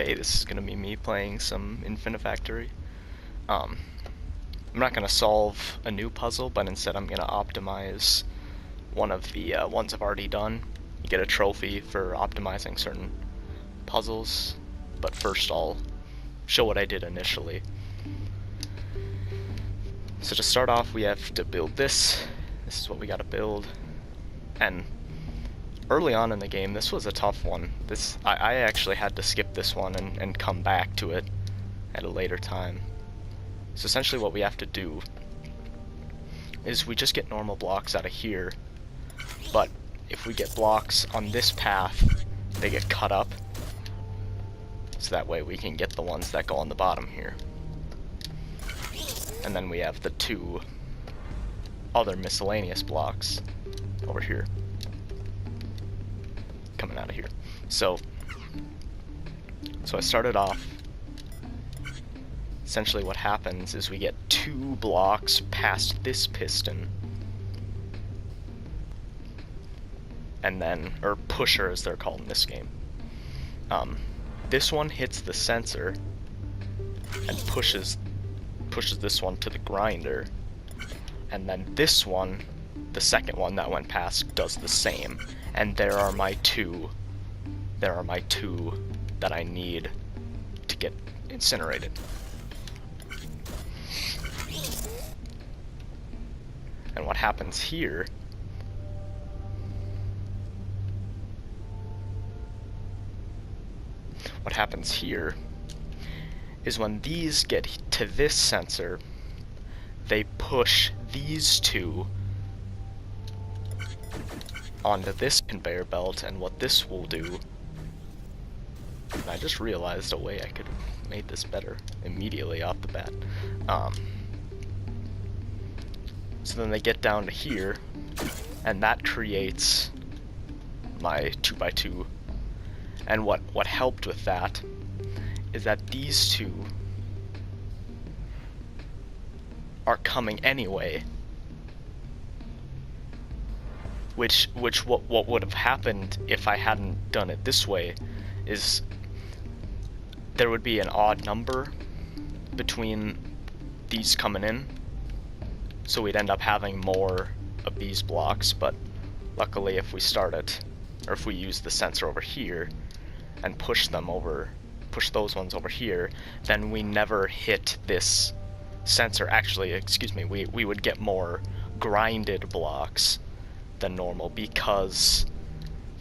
Okay, this is gonna be me playing some Infinifactory. I'm not gonna solve a new puzzle, but instead I'm gonna optimize one of the ones I've already done. You get a trophy for optimizing certain puzzles, but first I'll show what I did initially. So to start off, we have to build this. This is what we gotta build. And early on in the game, this was a tough one. I actually had to skip this one and come back to it at a later time. So essentially what we have to do is we just get normal blocks out of here, but if we get blocks on this path, they get cut up, so that way we can get the ones that go on the bottom here. And then we have the two other miscellaneous blocks over here, coming out of here. So I started off. Essentially what happens is we get 2 blocks past this piston, and then, or pusher as they're called in this game. This one hits the sensor and pushes this one to the grinder, and then this one, the second one that went past, does the same. And there are my two that I need to get incinerated. And what happens here is when these get to this sensor, they push these two onto this conveyor belt, and what this will do, and I just realized a way I could have made this better immediately off the bat. So then they get down to here, and that creates my 2x2. And what helped with that is that these two are coming anyway, which what would have happened if I hadn't done it this way is there would be an odd number between these coming in, so we'd end up having more of these blocks. But luckily, if we start it, or if we use the sensor over here and push those ones over here, then we never hit this sensor. Actually, excuse me, we would get more grinded blocks than normal, because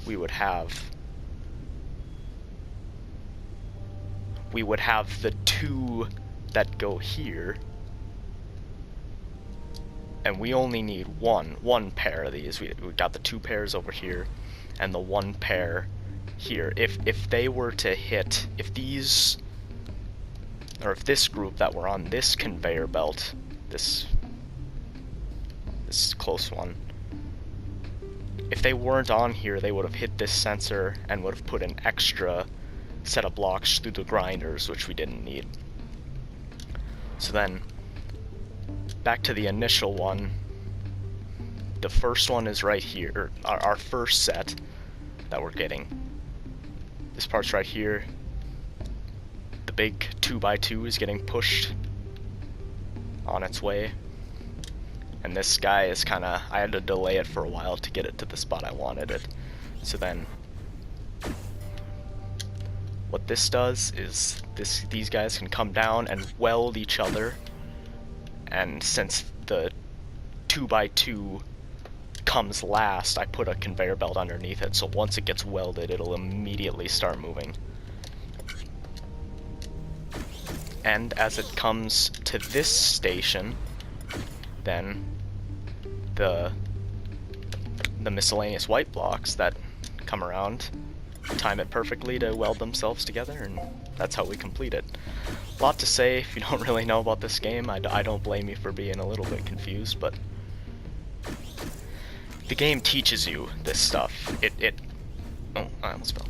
we would have the 2 that go here, and we only need one pair of these. We got the 2 pairs over here and the 1 pair here. If they were to hit, if these, or if this group that were on this conveyor belt, this close one, if they weren't on here, they would have hit this sensor and would have put an extra set of blocks through the grinders, which we didn't need. So then, back to the initial one, the first one is right here, our first set that we're getting. This part's right here. The big 2x2 is getting pushed on its way. And this guy is kinda, I had to delay it for a while to get it to the spot I wanted it. So then, what this does is these guys can come down and weld each other, and since the 2x2 comes last, I put a conveyor belt underneath it, so once it gets welded, it'll immediately start moving. And as it comes to this station, then the miscellaneous white blocks that come around time it perfectly to weld themselves together, and that's how we complete it. A lot to say if you don't really know about this game. I don't blame you for being a little bit confused, but the game teaches you this stuff. Oh, I almost fell.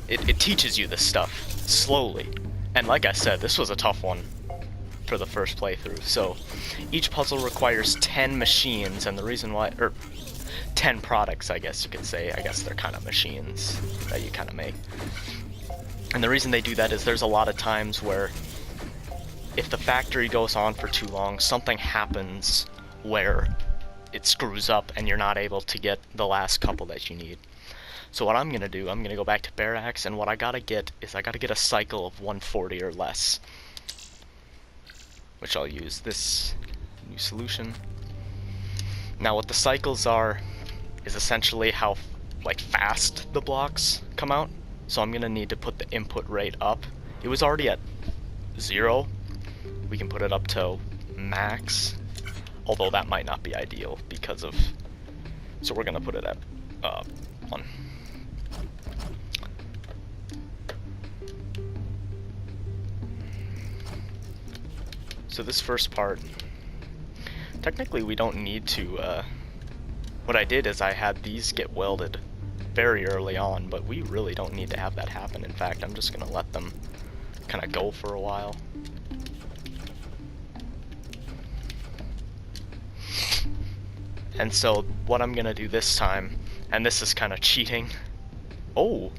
It teaches you this stuff slowly, and like I said, this was a tough one for the first playthrough. So each puzzle requires 10 machines, and the reason why, 10 products, I guess you could say. I guess they're kind of machines that you kind of make. And the reason they do that is there's a lot of times where if the factory goes on for too long, something happens where it screws up and you're not able to get the last couple that you need. So what I'm going to do, I'm going to go back to barracks, and what I got to get is I got to get a cycle of 140 or less, which I'll use this new solution. Now what the cycles are is essentially how like fast the blocks come out. So I'm going to need to put the input rate up. It was already at 0. We can put it up to max, although that might not be ideal because of, so we're going to put it at 1. So this first part, technically we don't need to, what I did is I had these get welded very early on, but we really don't need to have that happen. In fact, I'm just going to let them kind of go for a while. And so what I'm going to do this time, and this is kind of cheating. Oh,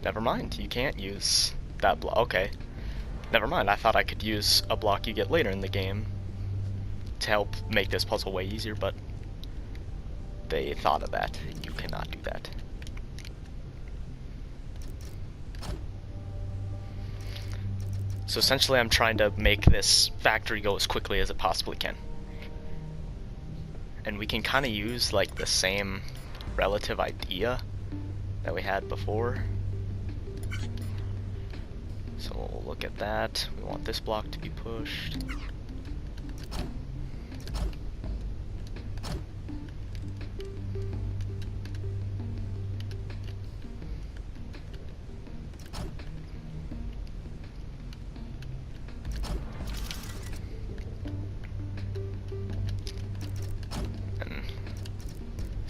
never mind, you can't use that block. Okay, never mind, I thought I could use a block you get later in the game to help make this puzzle way easier, but they thought of that. You cannot do that. So essentially I'm trying to make this factory go as quickly as it possibly can. And we can kind of use like the same relative idea that we had before. So we'll look at that. We want this block to be pushed.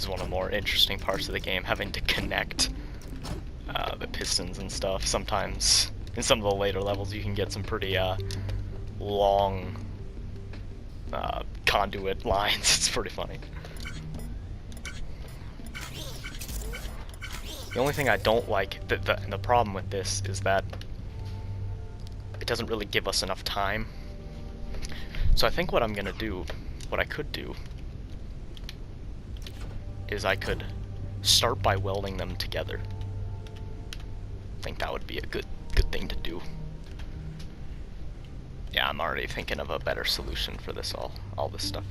One of the more interesting parts of the game, having to connect the pistons and stuff. Sometimes in some of the later levels you can get some pretty long conduit lines. It's pretty funny. The only thing I don't like, the problem with this is that it doesn't really give us enough time. So I think what I'm gonna do, what I could do, is I could start by welding them together. I think that would be a good thing to do. Yeah, I'm already thinking of a better solution for this all this stuff.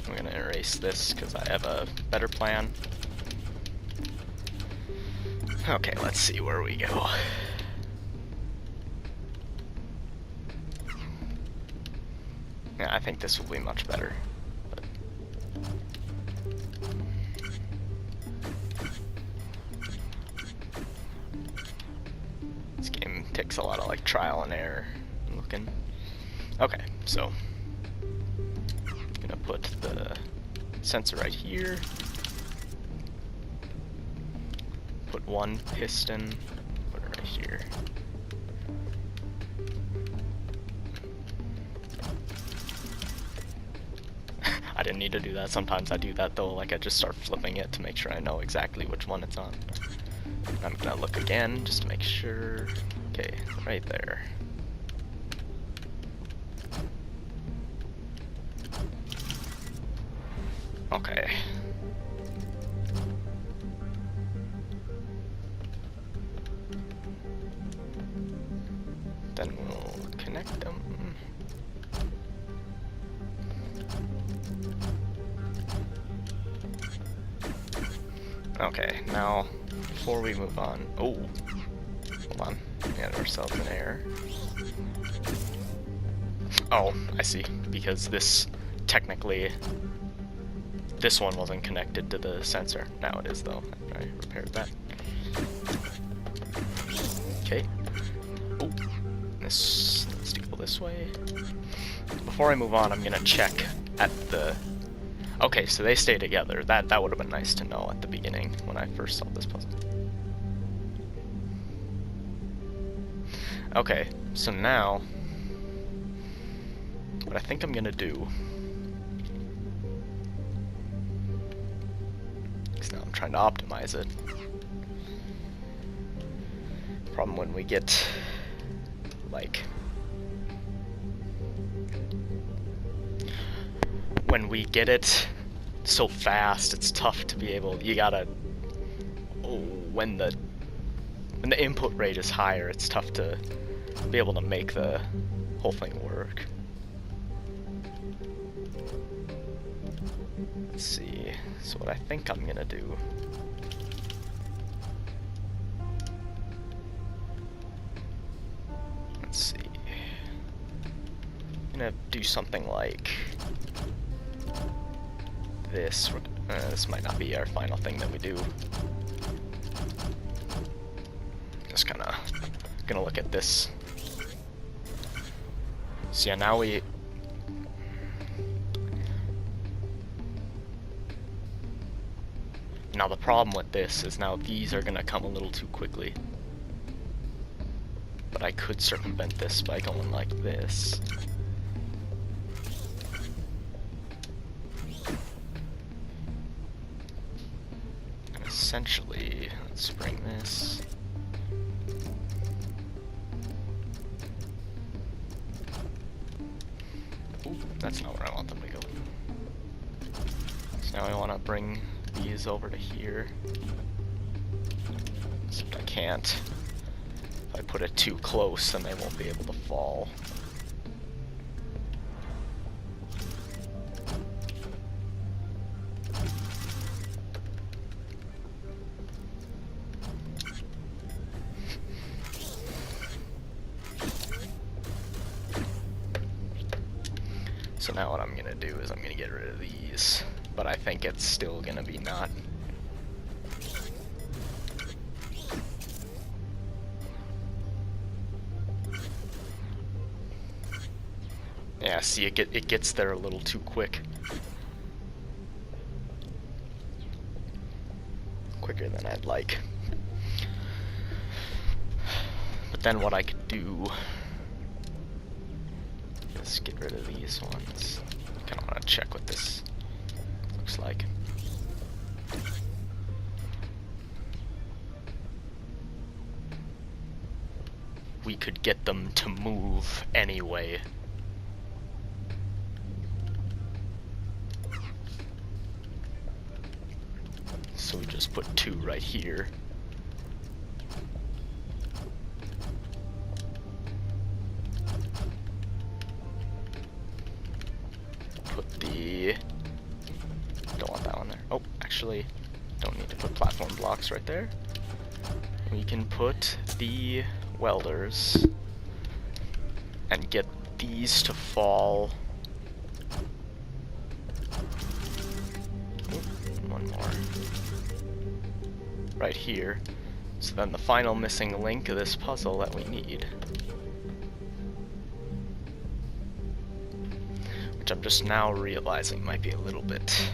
I'm gonna erase this because I have a better plan. Okay, let's see where we go. Yeah, I think this will be much better. But this game takes a lot of like trial and error and looking. Okay, so I'm gonna put the sensor right here. Put one piston, put it right here. I didn't need to do that. Sometimes I do that though, like I just start flipping it to make sure I know exactly which one it's on. I'm gonna look again just to make sure. Okay, right there. Okay. Then we'll connect them. Okay, now, before we move on... Oh! Hold on. We had ourselves an error. Oh, I see. Because this, technically, this one wasn't connected to the sensor. Now it is, though. I repaired that. Okay. Oh! Let's go this way. Before I move on, I'm gonna check at the... Okay, so they stay together. That would have been nice to know at the beginning when I first saw this puzzle. Okay, so now what I think I'm gonna do, because now I'm trying to optimize it. Problem when we get, like, when we get it so fast, it's tough to be able, you gotta, when the input rate is higher, it's tough to be able to make the whole thing work. Let's see, so what I think I'm gonna do, let's see, I'm gonna do something like this. This might not be our final thing that we do. Just kinda gonna look at this. So yeah, now now the problem with this is now these are gonna come a little too quickly. But I could circumvent this by going like this. And essentially, let's bring this. Ooh, that's not where I want them to go. So now I want to bring these over to here. Except I can't. If I put it too close, then they won't be able to fall. So now what I'm gonna do is I'm gonna get rid of these, but I think it's still gonna be not. Yeah, see, it gets there a little too quick. Quicker than I'd like. But then what I could do is get rid of these ones. Kind of want to check what this looks like. We could get them to move anyway. So we just put 2 right here. Put the... don't want that one there. Oh, actually, don't need to put platform blocks right there. We can put the welders and get these to fall. One more. Right here. So then the final missing link of this puzzle that we need, which I'm just now realizing might be a little bit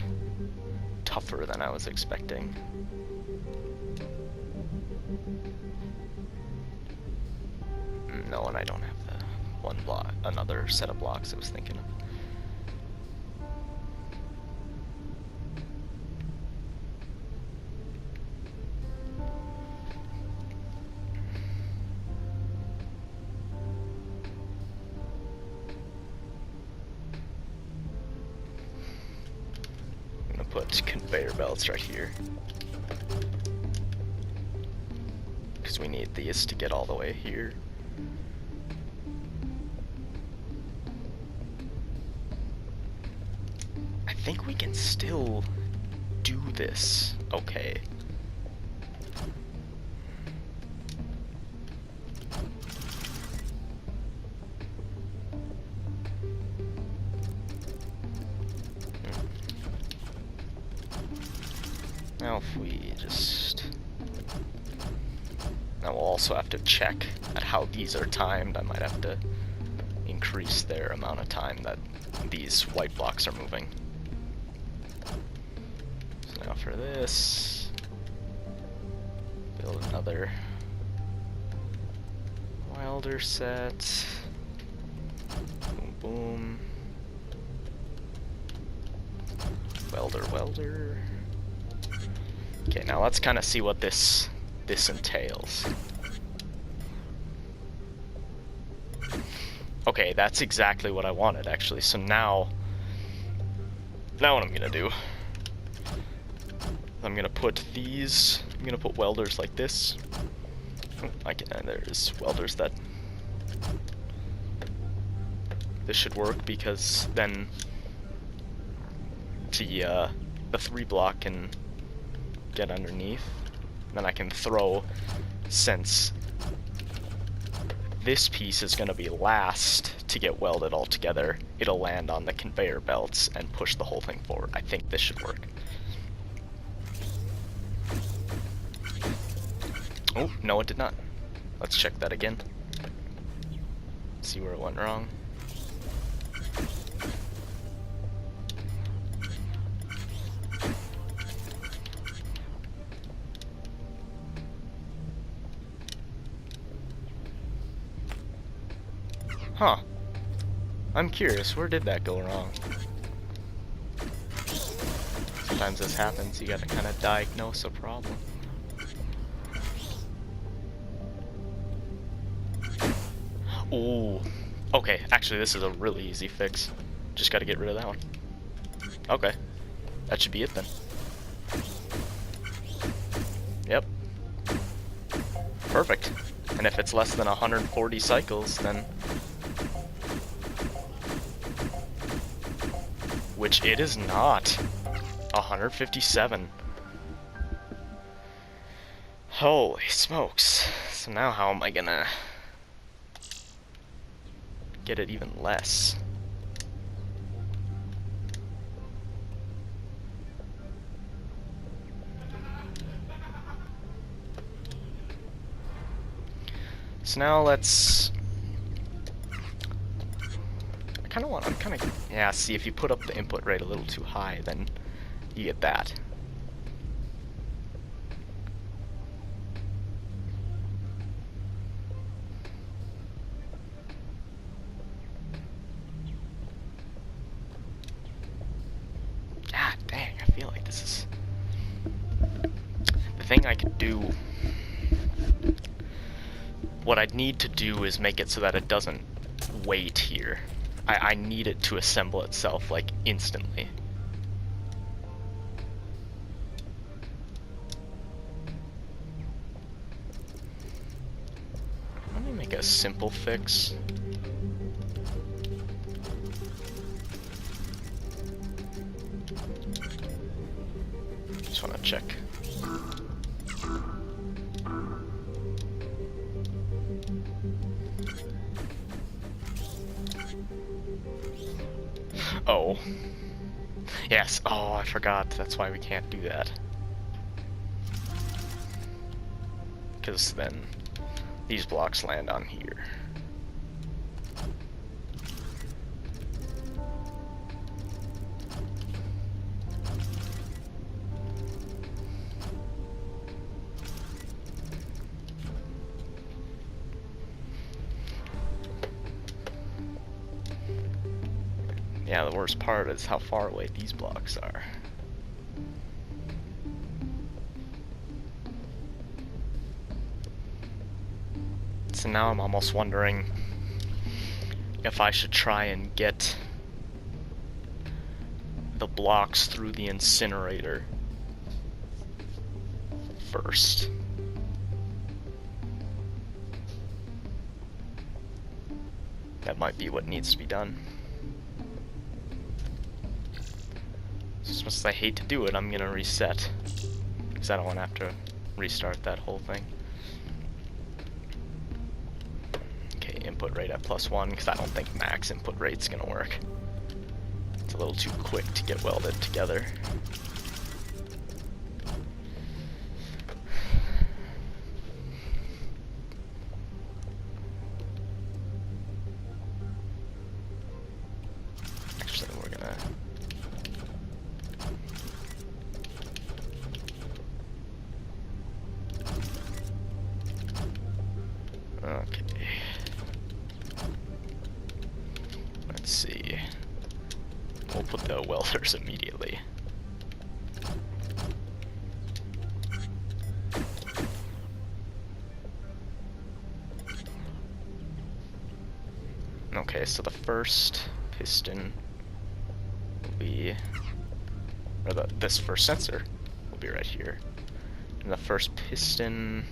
tougher than I was expecting. No, and I don't have the one block, another set of blocks I was thinking of. Put conveyor belts right here, because we need these to get all the way here. I think we can still do this okay. Now if we just... now we'll also have to check at how these are timed. I might have to increase their amount of time that these white blocks are moving. So now for this, build another welder set. Boom, boom. Welder. Okay, now let's kind of see what this entails. Okay, that's exactly what I wanted, actually. So now what I'm gonna do, I'm gonna put welders like this. There's welders that this should work, because then the 3-block can get underneath. Then I can throw, since this piece is going to be last to get welded all together, it'll land on the conveyor belts and push the whole thing forward. I think this should work. Oh, no, it did not. Let's check that again. See where it went wrong. Huh. I'm curious, where did that go wrong? Sometimes this happens, you gotta kind of diagnose a problem. Ooh. Okay, actually this is a really easy fix. Just gotta get rid of that one. Okay. That should be it then. Yep. Perfect. And if it's less than 140 cycles, then... which it is not. 157. Holy smokes. So now how am I gonna get it even less? So now let's... yeah, see, if you put up the input rate a little too high, then you get that. Ah, dang, I feel like this is... the thing I could do... what I'd need to do is make it so that it doesn't wait here. I need it to assemble itself, like, instantly. Let me make a simple fix. Just want to check. Oh. Yes. Oh, I forgot. That's why we can't do that. Because then these blocks land on here. Yeah, the worst part is how far away these blocks are. So now I'm almost wondering if I should try and get the blocks through the incinerator first. That might be what needs to be done. As much as I hate to do it, I'm gonna reset, because I don't want to have to restart that whole thing. Okay, input rate at +1, because I don't think max input rate's gonna work. It's a little too quick to get welded together. Actually, we're gonna... okay. Let's see. We'll put the welders immediately. Okay, so the first piston will be, or this first sensor will be right here. And the first piston,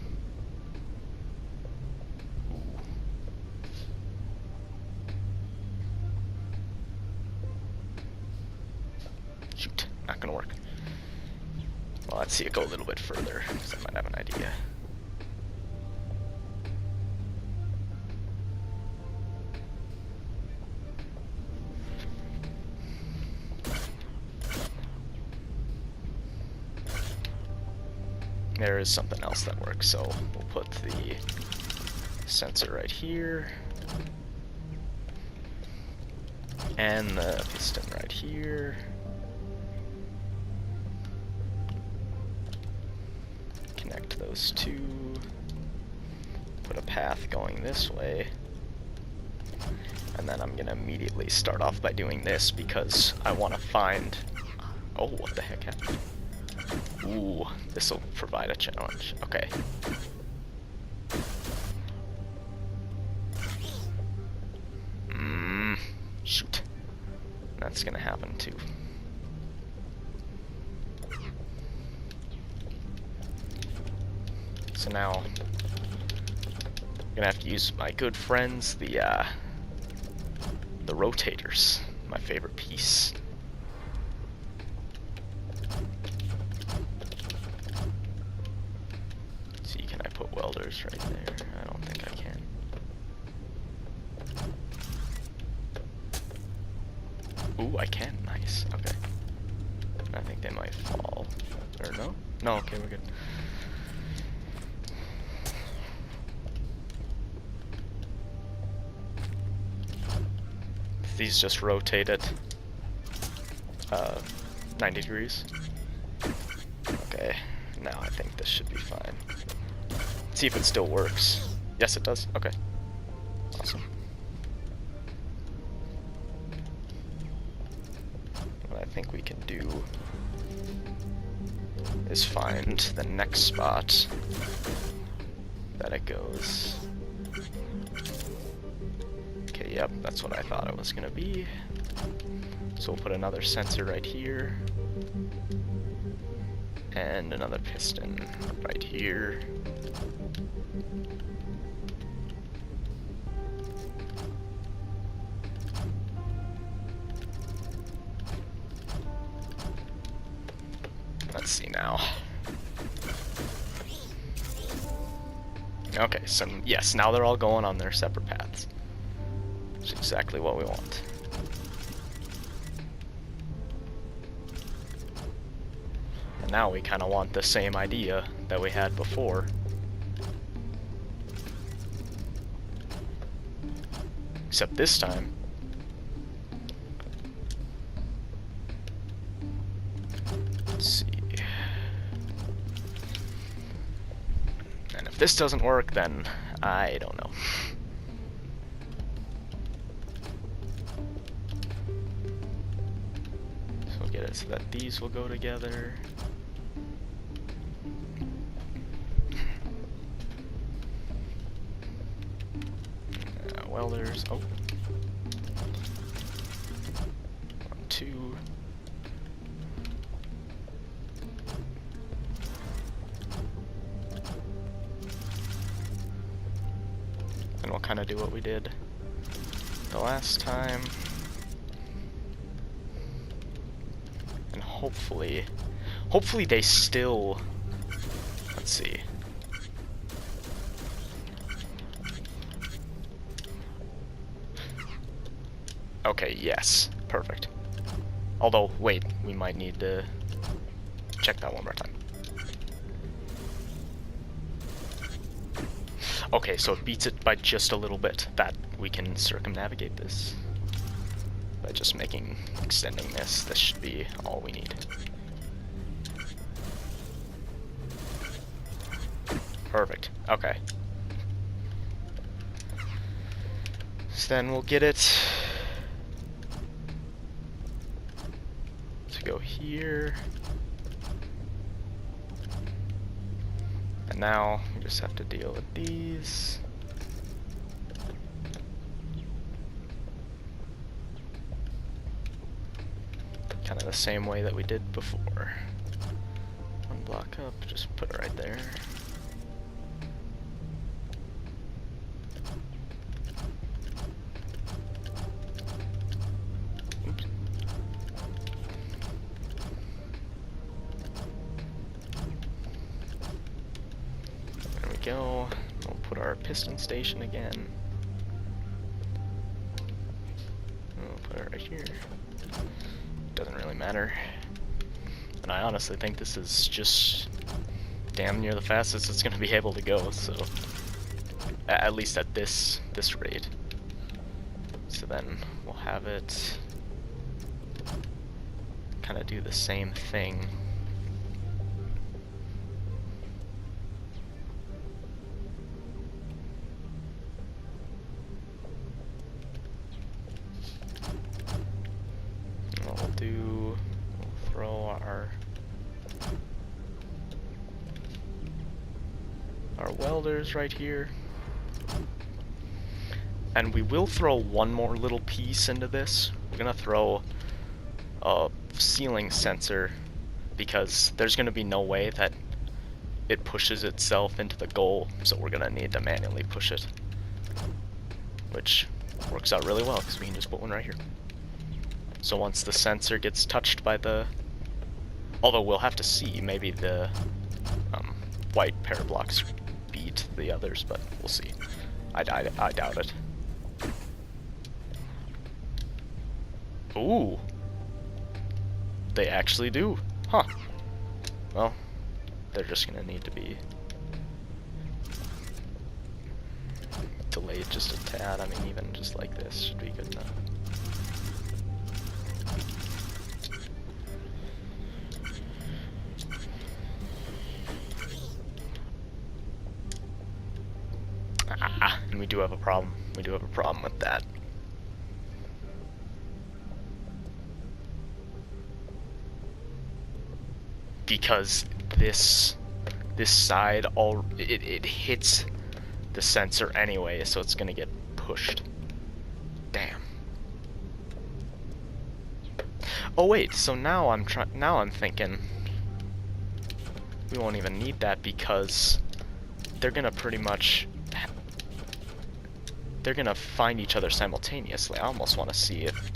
shoot, not gonna work. Well, let's see it go a little bit further, because I might have an idea. There is something else that works, so we'll put the sensor right here, and the piston right here. Connect those two, put a path going this way, and then I'm gonna immediately start off by doing this because I want to find, oh, what the heck happened? Ooh, this will provide a challenge. Okay. Shoot. That's gonna happen too. So now, I'm gonna have to use my good friends, the rotators, my favorite piece. See, can I put welders right there? I don't think I can. Ooh, I can. Nice. Okay. I think they might fall. Or no? No, okay, we're good. These just rotated 90 degrees. Okay, now I think this should be fine. Let's see if it still works. Yes, it does. Okay. Awesome. What I think we can do is find the next spot that it goes. Okay, yep, that's what I thought it was gonna be. So we'll put another sensor right here. And another piston right here. Let's see now. Okay, so yes, now they're all going on their separate paths. Which is exactly what we want. And now we kind of want the same idea that we had before. Except this time, let's see. And if this doesn't work, then I don't know. So we'll get it so that these will go together. Welders. Oh. 1, 2. And we'll kind of do what we did the last time. And hopefully they still, let's see. Okay, yes, perfect. Although, wait, we might need to check that one more time. Okay, so it beats it by just a little bit. That we can circumnavigate this by just extending this. This should be all we need. Perfect. Okay. So then we'll get it to go here. And now we just have to deal with these. kind of the same way that we did before. One block up, just put it right there. Oops. There we go. We'll put our piston station again. We'll put it right here. Doesn't really matter. And I honestly think this is just damn near the fastest it's going to be able to go, so at least at this rate. So then we'll have it kind of do the same thing. We'll throw our welders right here. And we will throw one more little piece into this. We're gonna throw a ceiling sensor because there's gonna be no way that it pushes itself into the goal, so we're gonna need to manually push it. Which works out really well because we can just put one right here. So once the sensor gets touched by the... Although we'll have to see, maybe the white pair blocks beat the others, but we'll see. I doubt it. Ooh! They actually do. Huh. Well, they're just gonna need to be delayed just a tad. I mean, even just like this should be good enough. And we do have a problem. We do have a problem with that. Because this side it hits the sensor anyway, so it's gonna get pushed. Damn. Oh wait, so now I'm thinking we won't even need that because they're gonna pretty much they're gonna find each other simultaneously. I almost want to see if...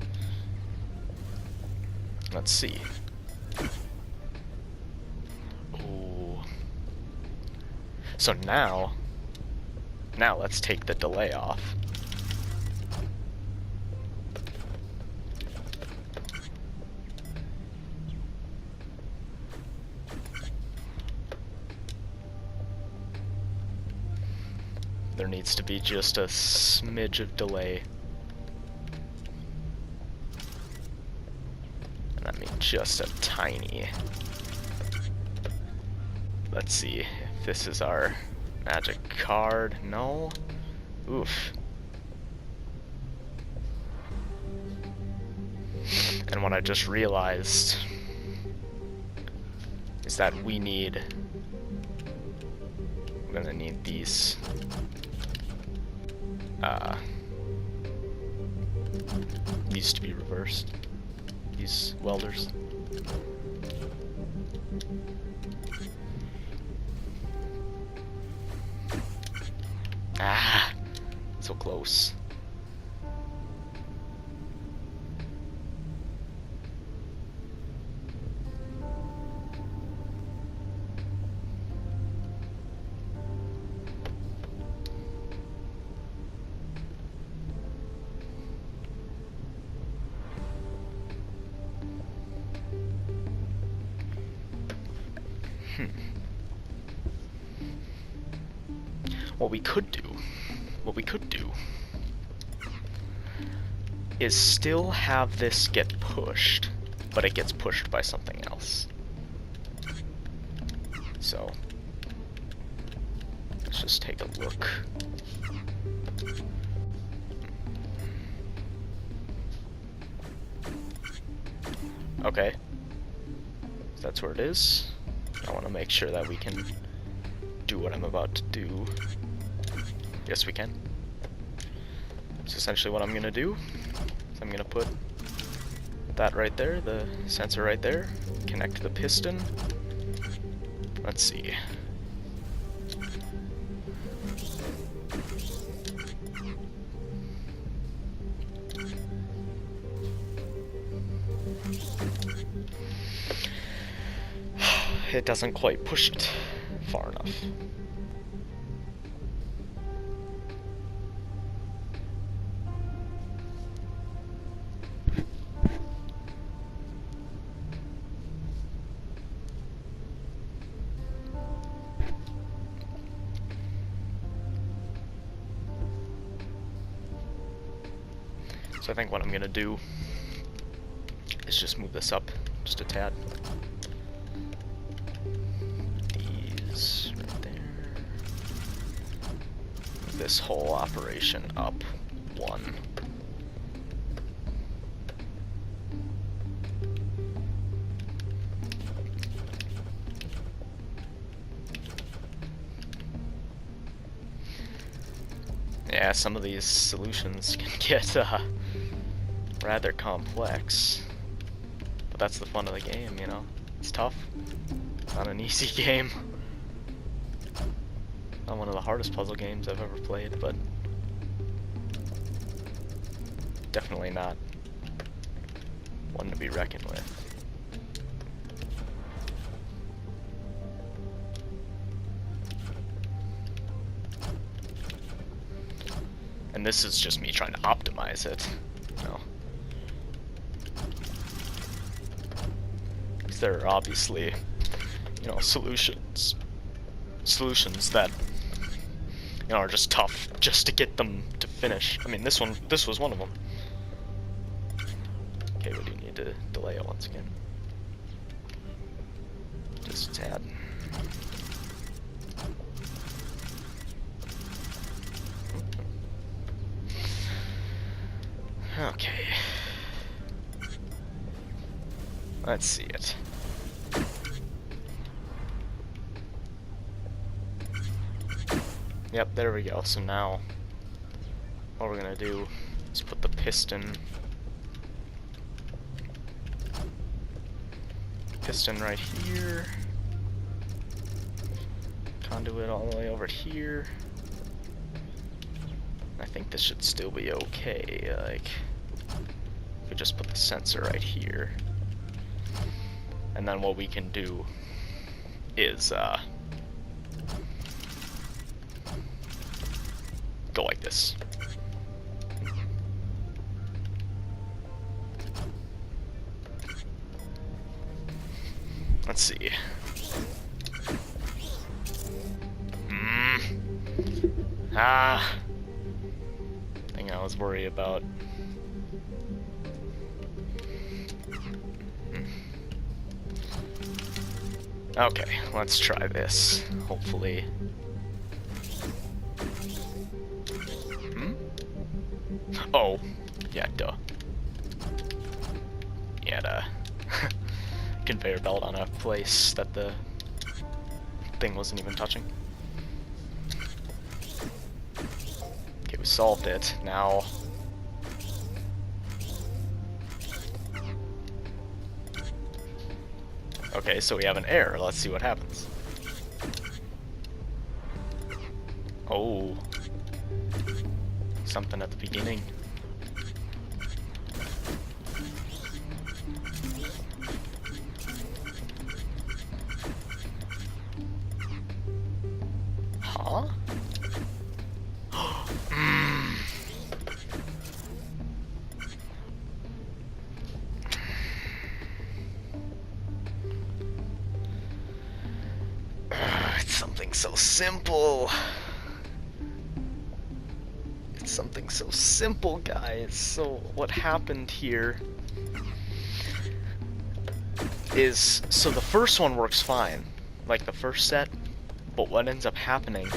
Let's see. Ooh. So now let's take the delay off. There needs to be just a smidge of delay. And I mean just a tiny. Let's see if this is our magic card. No? Oof. And what I just realized is that we're gonna need these to be reversed. These welders. Ah, so close. What we could do is still have this get pushed, but it gets pushed by something else. So let's just take a look. Okay, so that's where it is. I want to make sure that we can do what I'm about to do. Yes, we can. That's essentially what I'm gonna do. So I'm gonna put that right there, the sensor right there. Connect to the piston. Let's see. It doesn't quite push it far enough. So I think what I'm gonna do is just move this up just a tad. These right there. Move this whole operation up one. Yeah, some of these solutions can get rather complex, but that's the fun of the game, you know? It's tough. Not an easy game. Not one of the hardest puzzle games I've ever played, but definitely not one to be reckoned with. And this is just me trying to optimize it, you know? Because there are obviously, you know, solutions that, you know, are just tough just to get them to finish. I mean, this was one of them. Okay, we do need to delay it once again. Just a tad. Okay. Let's see it. Yep, there we go. So now, what we're gonna do is put the piston right here, conduit all the way over here. I think this should still be okay, like, if we just put the sensor right here. And then what we can do is, go like this. Let's see. Thing I was worried about. Okay, let's try this. Hopefully. Oh, yeah, duh. You had a conveyor belt on a place that the thing wasn't even touching. Okay, we solved it. Now, okay, so we have an error. Let's see what happens. Oh, something at the beginning. Huh? It's something so simple. It's something so simple, guys. So what happened here is, so the first one works fine, like the first set, but what ends up happening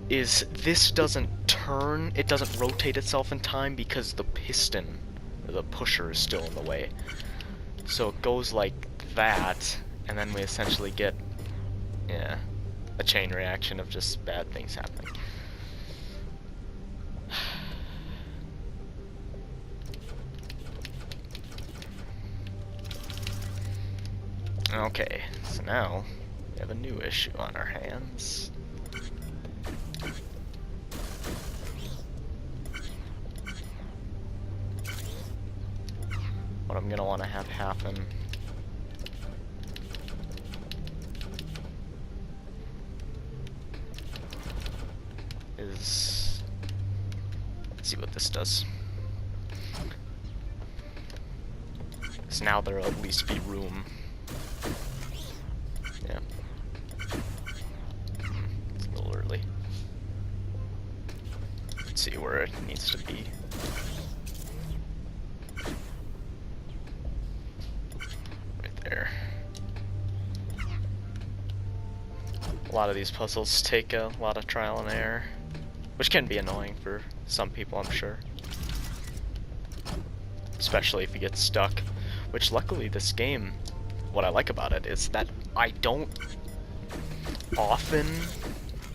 is this doesn't turn, it doesn't rotate itself in time because the piston, or the pusher, is still in the way. So it goes like that, and then we essentially get, yeah, a chain reaction of just bad things happening. Okay, so now we have a new issue on our hands. What I'm gonna want to have happen is, let's see what this does. So now there'll at least be room. Yeah. It's a little early. Let's see where it needs to be. Right there. A lot of these puzzles take a lot of trial and error, which can be annoying for some people, I'm sure. Especially if you get stuck. Which, luckily, this game, what I like about it is that I don't often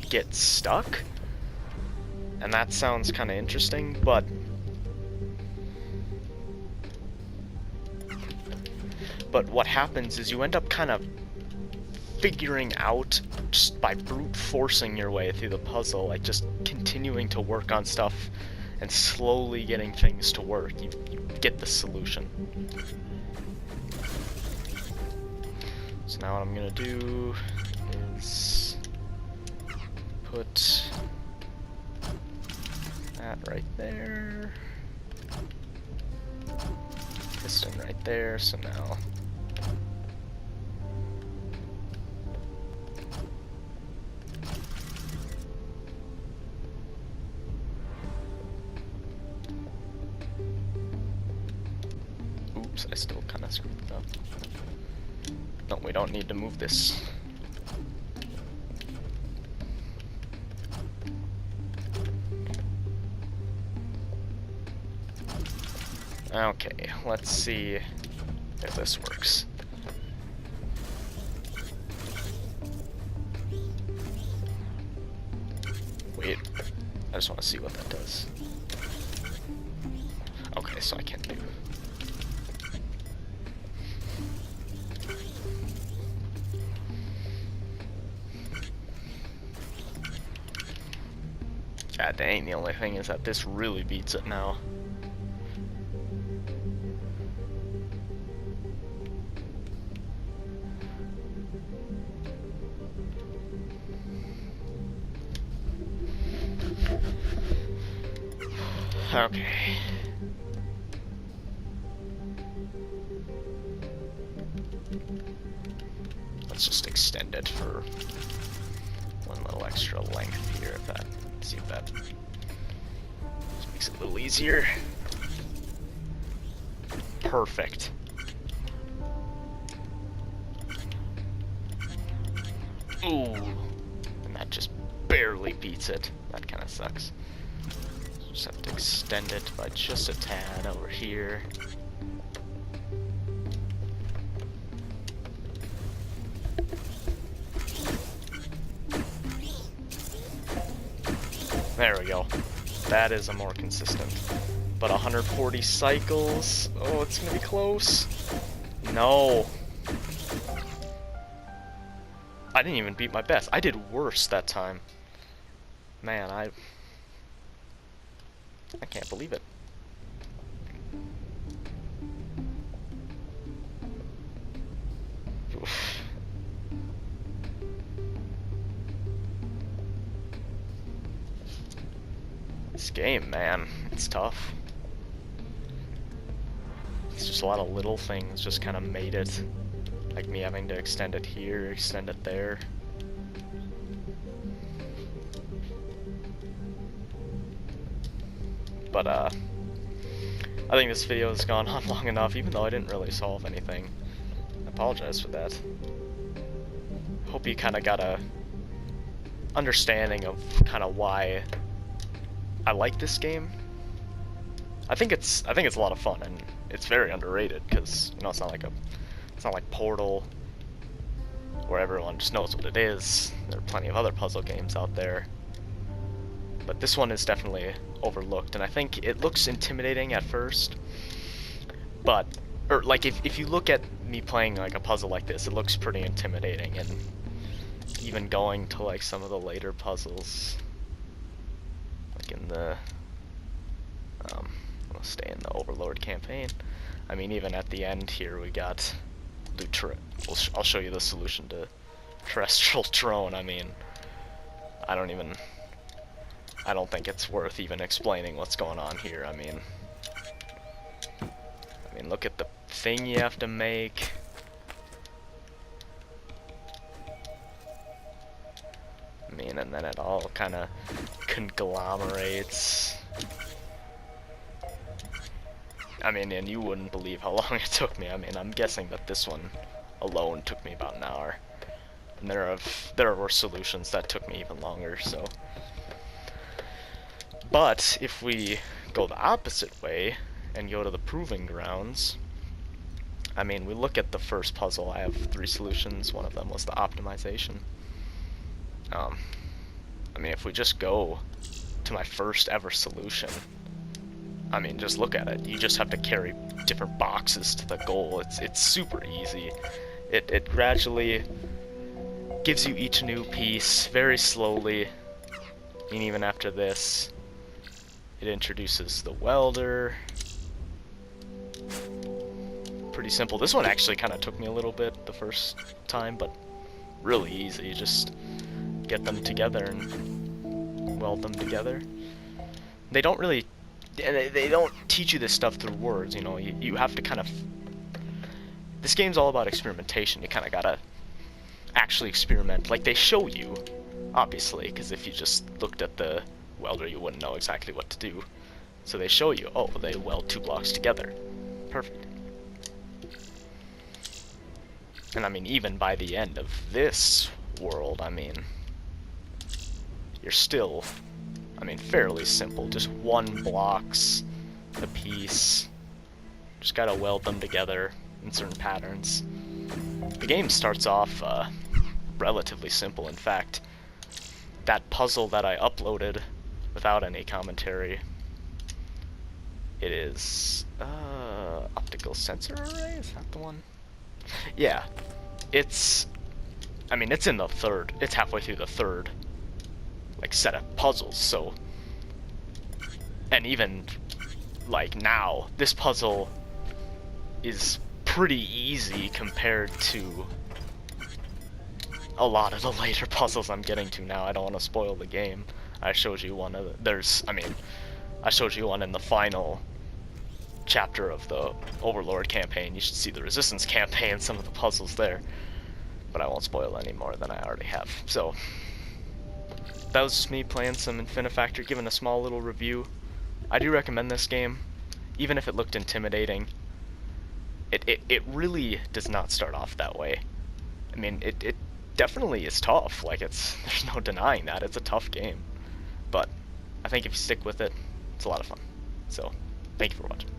get stuck. And that sounds kind of interesting, but what happens is you end up kind of figuring out, just by brute forcing your way through the puzzle, like just continuing to work on stuff and slowly getting things to work, you get the solution. So now what I'm gonna do is put that right there, piston right there, so now oops, I still kinda screwed it up. No, we don't need to move this. Okay, let's see if this works. Wait, I just want to see what that does. Okay, so I can't do. God dang, the only thing is that this really beats it now. Okay. Let's just extend it for one little extra length here, if that, see if that just makes it a little easier. Perfect. Ooh, and that just barely beats it. That kind of sucks. Just have to extend it by just a tad over here. There we go. That is a more consistent. But 140 cycles. Oh, it's gonna be close. No. I didn't even beat my best. I did worse that time. Man, I can't believe it. Oof. This game, man, it's tough. It's just a lot of little things just kind of made it. Like me having to extend it here, extend it there. But, I think this video has gone on long enough, even though I didn't really solve anything. I apologize for that. Hope you kind of got a understanding of kind of why I like this game. I think it's a lot of fun, and it's very underrated because, you know, it's not like Portal, where everyone just knows what it is. There are plenty of other puzzle games out there. But this one is definitely overlooked, and I think it looks intimidating at first, but or like if you look at me playing like a puzzle like this, it looks pretty intimidating, and even going to like some of the later puzzles, like in the I'll stay in the Overlord campaign. I mean, even at the end here, we got I'll show you the solution to terrestrial drone. I mean, I don't think it's worth even explaining what's going on here. I mean, look at the thing you have to make. I mean, and then it all kind of conglomerates. I mean, and you wouldn't believe how long it took me. I mean, I'm guessing that this one alone took me about an hour. And there were solutions that took me even longer, so. But if we go the opposite way and go to the proving grounds, I mean, we look at the first puzzle. I have 3 solutions. One of them was the optimization. I mean, if we just go to my first ever solution, I mean, just look at it. You just have to carry different boxes to the goal. It's super easy. It gradually gives you each new piece very slowly. And even after this, it introduces the welder. Pretty simple. This one actually kind of took me a little bit the first time, but really easy. Just get them together and weld them together. They don't really, they don't teach you this stuff through words, you know. You have to kind of, this game's all about experimentation. You kind of gotta actually experiment. Like, they show you, obviously, because if you just looked at the welder, you wouldn't know exactly what to do. So they show you, oh, they weld 2 blocks together. Perfect. And I mean, even by the end of this world, I mean, you're still, I mean, fairly simple. Just 1 blocks a piece. Just gotta weld them together in certain patterns. The game starts off relatively simple. In fact, that puzzle that I uploaded without any commentary, it is optical sensor array? Is that the one? Yeah, it's, I mean, it's in the 3rd, it's halfway through the 3rd, like, set of puzzles, so, and even, like, now, this puzzle is pretty easy compared to a lot of the later puzzles I'm getting to now. I don't want to spoil the game. I showed you one of the, I showed you one in the final chapter of the Overlord campaign. You should see the Resistance campaign, some of the puzzles there, but I won't spoil any more than I already have. So that was just me playing some Infinifactory, giving a small little review. I do recommend this game, even if it looked intimidating. It really does not start off that way. I mean, it definitely is tough. Like, there's no denying that. It's a tough game, but I think if you stick with it, it's a lot of fun. So thank you for watching.